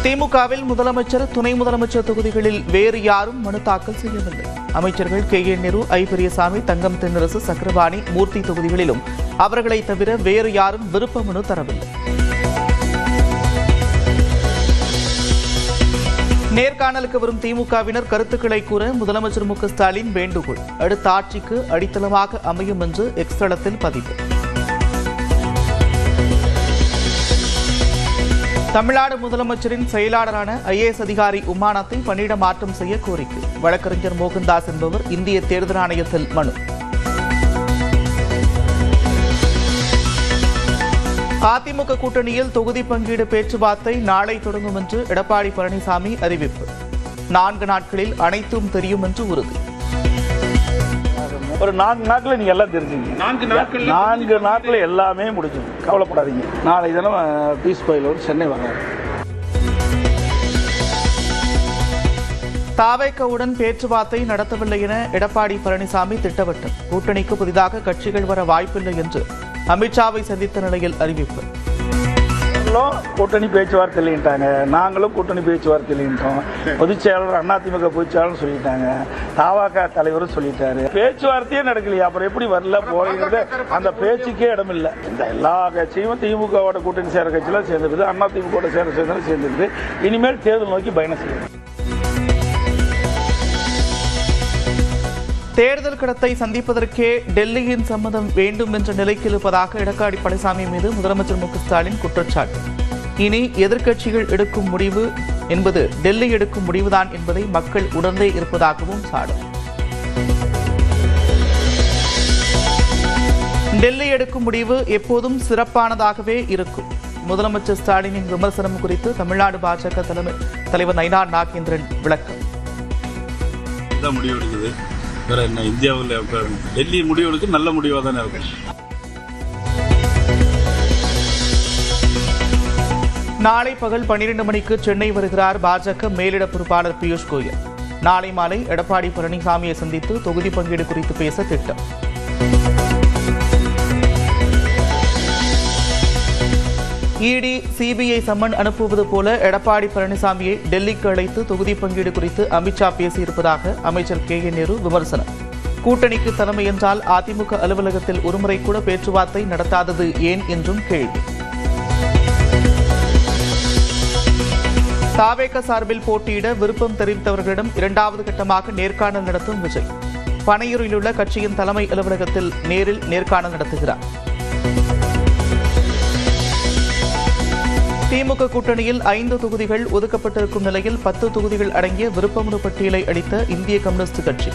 திமுகவில் முதலமைச்சர், துணை முதலமைச்சர் தொகுதிகளில் வேறு யாரும் மனு தாக்கல் செய்யவில்லை. அமைச்சர்கள் கே.என். நேரு, ஐ. பெரியசாமி, தங்கம் தென்னரசு, சக்கரபாணி, மூர்த்தி தொகுதிகளிலும் அவர்களை தவிர வேறு யாரும் விருப்ப மனு தரவில்லை. நேர்காணலுக்கு வரும் திமுகவினர் கருத்துக்களை கூற முதலமைச்சர் மு.க.ஸ்டாலின் வேண்டுகோள். அடுத்த ஆட்சிக்கு அடித்தளமாக அமையும் என்று எக்ஸ் தளத்தில் பதிவு. தமிழ்நாடு முதலமைச்சரின் செயலாளரான IAS அதிகாரி உமாநாத்தை பணியிட மாற்றம் செய்ய கோரிக்கை. வழக்கறிஞர் மோகன்தாஸ் என்பவர் இந்திய தேர்தல் ஆணையத்தில் மனு. அதிமுக கூட்டணியில் தொகுதி பங்கீடு பேச்சுவார்த்தை நாளை தொடங்கும் என்று எடப்பாடி பழனிசாமி அறிவிப்பு. 4 நாட்களில் அனைத்தும் தெரியும் என்று உறுதி. ஒரு 4 நாட்கள் நீங்க எல்லாம் தெரிஞ்சுங்க. 4 நாட்கள் எல்லாமே முடிஞ்சு, கவலைப்படாதீங்க. நாளை தினம் பீஸ் கோயிலோடு சென்னை வர்றாரு. தாவேகவுடன் பேச்சுவார்த்தை நடத்தவில்லை என எடப்பாடி பழனிசாமி திட்டவட்டம். கூட்டணிக்கு புதிதாக கட்சிகள் வர வாய்ப்பில்லை என்று அமித்ஷாவை சந்தித்த நிலையில் அறிவிப்பு. கூட்டணி பேச்சுவார்த்தை இல்லைன்ட்டாங்க, நாங்களும் கூட்டணி பேச்சுவார்த்தை இல்லைன்றோம். பொதுச் செயலாளர் அதிமுக பொதுச் செயலாளர் சொல்லிட்டாங்க, தாவாக தலைவரும் சொல்லிட்டாரு. பேச்சுவார்த்தையே நடக்கலையா, அப்புறம் எப்படி வரல போகிறது? அந்த பேச்சுக்கே இடம் இல்லை. இந்த எல்லா கட்சியும் திமுகவோட கூட்டணி சேர கட்சியெல்லாம் சேர்ந்துருது, அதிமுக சேர்ந்துருது. இனிமேல் தேர்தல் நோக்கி பயணம் செய்யணும். தேர்தல் களத்தை சந்திப்பதற்கே டெல்லியின் சம்மதம் வேண்டும் என்ற நிலைக்கு இருப்பதாக எடப்பாடி பழனிசாமி மீது முதலமைச்சர் மு.க.ஸ்டாலின் குற்றச்சாட்டு. இனி எதிர்க்கட்சிகள் எடுக்கும் முடிவு என்பது டெல்லி எடுக்கும் முடிவுதான் என்பதை மக்கள் உணர்ந்தே இருப்பதாகவும் சாடும். டெல்லி எடுக்கும் முடிவு எப்போதும் சிறப்பானதாகவே இருக்கும். முதலமைச்சர் ஸ்டாலினின் விமர்சனம் குறித்து தமிழ்நாடு பாஜக தலைவர் நயினார் நாகேந்திரன் விளக்கம். இந்தியாவில் டெல்லி முடிவுகளுக்கு நல்ல முடிவாக தானே இருக்கும். நாளை பகல் 12 மணிக்கு சென்னை வருகிறார் பாஜக மேலிட பொறுப்பாளர் பியூஷ் கோயல். நாளை மாலை எடப்பாடி பழனிசாமியை சந்தித்து தொகுதி பங்கீடு குறித்து பேச திட்டம். இடி, சிபிஐ சம்மன் அனுப்புவது போல எடப்பாடி பழனிசாமியை டெல்லிக்கு அழைத்து தொகுதி பங்கீடு குறித்து அமித்ஷா பேசியிருப்பதாக அமைச்சர் கே.என். நேரு விமர்சனம். கூட்டணிக்கு தலைமை என்றால் அதிமுக அலுவலகத்தில் ஒருமுறை கூட பேச்சுவார்த்தை நடத்தாதது ஏன் என்றும் கேள்வி. தாவேக சார்பில் போட்டியிட விருப்பம் தெரிவித்தவர்களிடம் 2வது கட்டமாக நேர்காணல் நடத்தும் விஜய். பனையூரில் உள்ள கட்சியின் தலைமை அலுவலகத்தில் நேரில் நேர்காணல் நடத்துகிறார். திமுக கூட்டணியில் 5 தொகுதிகள் ஒதுக்கப்பட்டிருக்கும் நிலையில் 10 தொகுதிகள் அடங்கிய விருப்பமனு பட்டியலை அளித்த இந்திய கம்யூனிஸ்ட் கட்சி.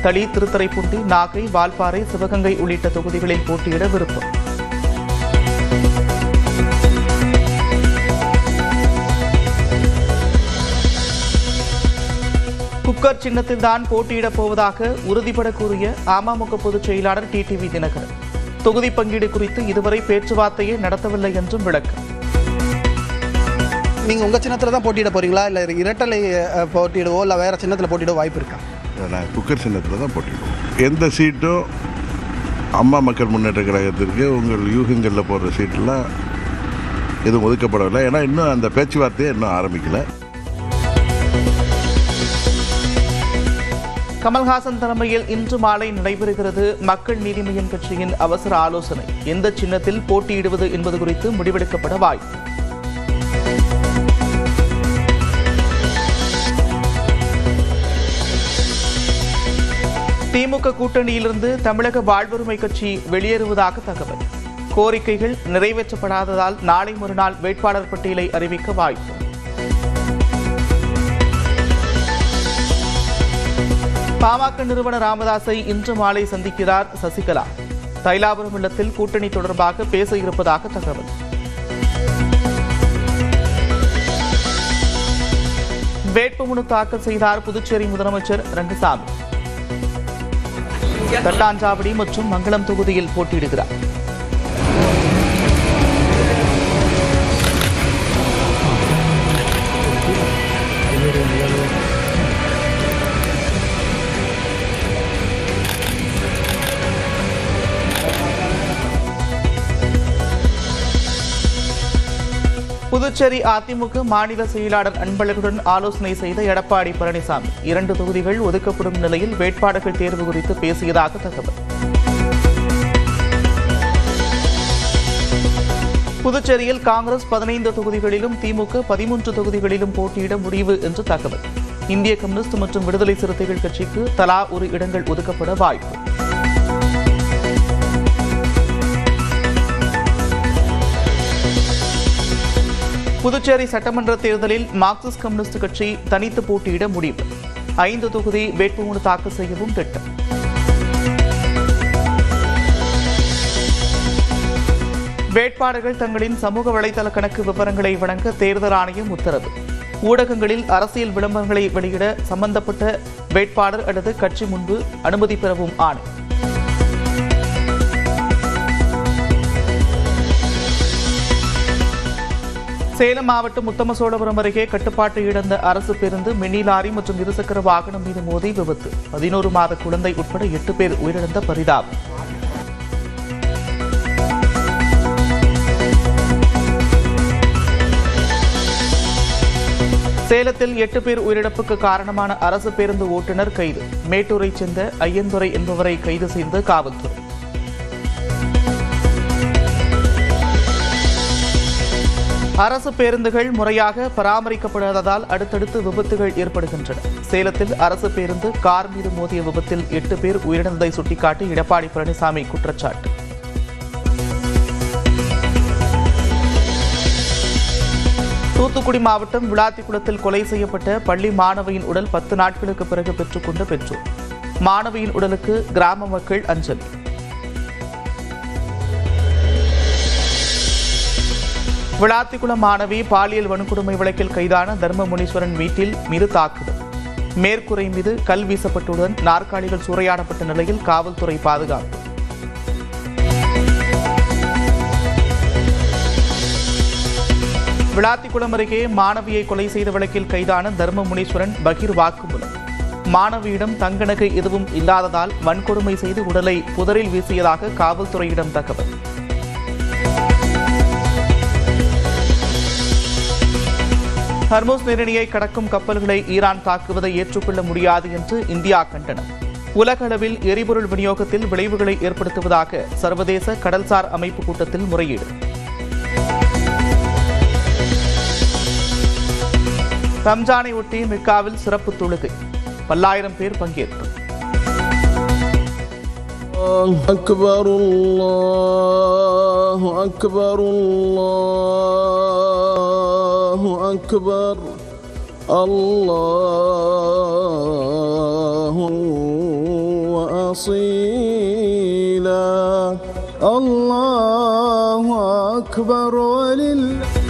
தளி, திருத்துறைப்பூண்டி, நாகை, வால்பாறை, சிவகங்கை உள்ளிட்ட தொகுதிகளில் போட்டியிட விருப்பம். குக்கர் சின்னத்தில்தான் போட்டியிடப் போவதாக உறுதிபட கூறிய அமமுக பொதுச் செயலாளர் டிடிவி தினகரன். தொகுதி பங்கீடு குறித்து இதுவரை பேச்சுவார்த்தையை நடத்தவில்லை என்றும் விளக்கம். நீங்கள் உங்கள் சின்னத்தில் தான் போட்டியிட போகிறீங்களா, இல்லை இரட்டலை போட்டியிடவோ இல்லை வேறு சின்னத்தில் போட்டியிடவோ வாய்ப்பு இருக்கா? நான் குக்கர் சின்னத்தில் தான் போட்டியிடுவோம். எந்த சீட்டும் அம்மா மக்கள் முன்னேற்ற கழகத்திற்கு உங்கள் யூகங்களில் போடுற சீட்டெல்லாம் எதுவும் ஒதுக்கப்படவில்லை. ஏன்னா இன்னும் அந்த பேச்சுவார்த்தையை இன்னும் ஆரம்பிக்கலை. கமல்ஹாசன் தலைமையில் இன்று மாலை நடைபெறுகிறது மக்கள் நீதி மய்யம் கட்சியின் அவசர ஆலோசனை. எந்த சின்னத்தில் போட்டியிடுவது என்பது குறித்து முடிவெடுக்கப்பட வாய்ப்பு. திமுக கூட்டணியிலிருந்து தமிழக வாழ்வுரிமை கட்சி வெளியேறுவதாக தகவல். கோரிக்கைகள் நிறைவேற்றப்படாததால் நாளை மறுநாள் வேட்பாளர் பட்டியலை அறிவிக்க வாய்ப்பு. பாமக நிறுவனர் ராமதாஸை இன்று மாலை சந்திக்கிறார் சசிகலா. தைலாபுரம் இல்லத்தில் கூட்டணி தொடர்பாக பேச இருப்பதாக தகவல். வேட்புமனு தாக்கல் செய்தார் புதுச்சேரி முதலமைச்சர் ரங்கசாமி. தட்டாஞ்சாவடி மற்றும் மங்களம் தொகுதியில் போட்டியிடுகிறார். புதுச்சேரி அதிமுக மாநில செயலாளர் அன்பழகுடன் ஆலோசனை செய்த எடப்பாடி பழனிசாமி 2 தொகுதிகள் ஒதுக்கப்படும் நிலையில் வேட்பாளர்கள் தேர்வு குறித்து பேசியதாக தகவல். புதுச்சேரியில் காங்கிரஸ் 15 தொகுதிகளிலும் திமுக 13 தொகுதிகளிலும் போட்டியிட முடிவு என்று தகவல். இந்திய கம்யூனிஸ்ட் மற்றும் விடுதலை சிறுத்தைகள் கட்சிக்கு தலா 1 இடங்கள் ஒதுக்கப்பட வாய்ப்பு. புதுச்சேரி சட்டமன்ற தேர்தலில் மார்க்சிஸ்ட் கம்யூனிஸ்ட் கட்சி தனித்து போட்டியிட முடிவு. 5 தொகுதி வேட்புமனு தாக்கல் செய்யவும் திட்டம். வேட்பாளர்கள் தங்களின் சமூக வலைதள கணக்கு விவரங்களை வழங்க தேர்தல் ஆணையம் உத்தரவு. ஊடகங்களில் அரசியல் விளம்பரங்களை வெளியிட சம்பந்தப்பட்ட வேட்பாளர் அல்லது கட்சி முன்பு அனுமதி பெறவும் ஆணை. சேலம் மாவட்டம் உத்தமசோழபுரம் அருகே கட்டுப்பாட்டை இழந்த அரசு பேருந்து மினி லாரி மற்றும் இருசக்கர வாகனம் மீது மோதி விபத்து. 11 மாத குழந்தை உட்பட 8 பேர் உயிரிழந்த பரிதாபம். சேலத்தில் 8 பேர் உயிரிழப்புக்கு காரணமான அரசு பேருந்து ஓட்டுநர் கைது. மேட்டூரைச் சேர்ந்த ஐயந்துரை என்பவரை கைது செய்த காவல்துறை. அரசு பேருந்துகள் முறையாக பராமரிக்கப்படாததால் அடுத்தடுத்து விபத்துகள் ஏற்படுகின்றன. சேலத்தில் அரசு பேருந்து கார் மீது மோதிய விபத்தில் 8 பேர் உயிரிழந்ததை சுட்டிக்காட்டி எடப்பாடி பழனிசாமி குற்றச்சாட்டு. தூத்துக்குடி மாவட்டம் விளாத்திக்குளத்தில் கொலை செய்யப்பட்ட பள்ளி மாணவியின் உடல் 10 நாட்களுக்கு பிறகு பெற்றுக்கொண்ட பெற்றோர். மாணவியின் உடலுக்கு கிராம மக்கள் அஞ்சலி. விளாத்திக்குளம் மாணவி பாலியல் வன்கொடுமை வழக்கில் கைதான தர்மமுனீஸ்வரன் வீட்டில் மீது தாக்குதல். மேற்கூரை மீது கல் வீசப்பட்டுடன் நாற்காலிகள் சூறையாடப்பட்ட நிலையில் காவல்துறை பாதுகாப்பு. விளாத்திக்குளம் அருகே மாணவியை கொலை செய்த வழக்கில் கைதான தர்மமுனீஸ்வரன் பகீர் வாக்குமூலம். மாணவியிடம் தங்க நகை எதுவும் இல்லாததால் வன்கொடுமை செய்து உடலை புதரில் வீசியதாக காவல்துறையிடம் தகவல். ஹர்மோஸ் நீரிணையை கடக்கும் கப்பல்களை ஈரான் தாக்குவதை ஏற்றுக்கொள்ள முடியாது என்று இந்தியா கண்டனம். உலக அளவில் எரிபொருள் விநியோகத்தில் விளைவுகளை ஏற்படுத்துவதாக சர்வதேச கடல்சார் அமைப்பு கூட்டத்தில் முறையீடு. ரம்ஜானை ஒட்டி மெக்காவில் சிறப்பு தொழுகை. பல்லாயிரம் பேர் பங்கேற்பு. أكبر الله أكبر الله أكبر الله وأصيلا الله أكبر ولله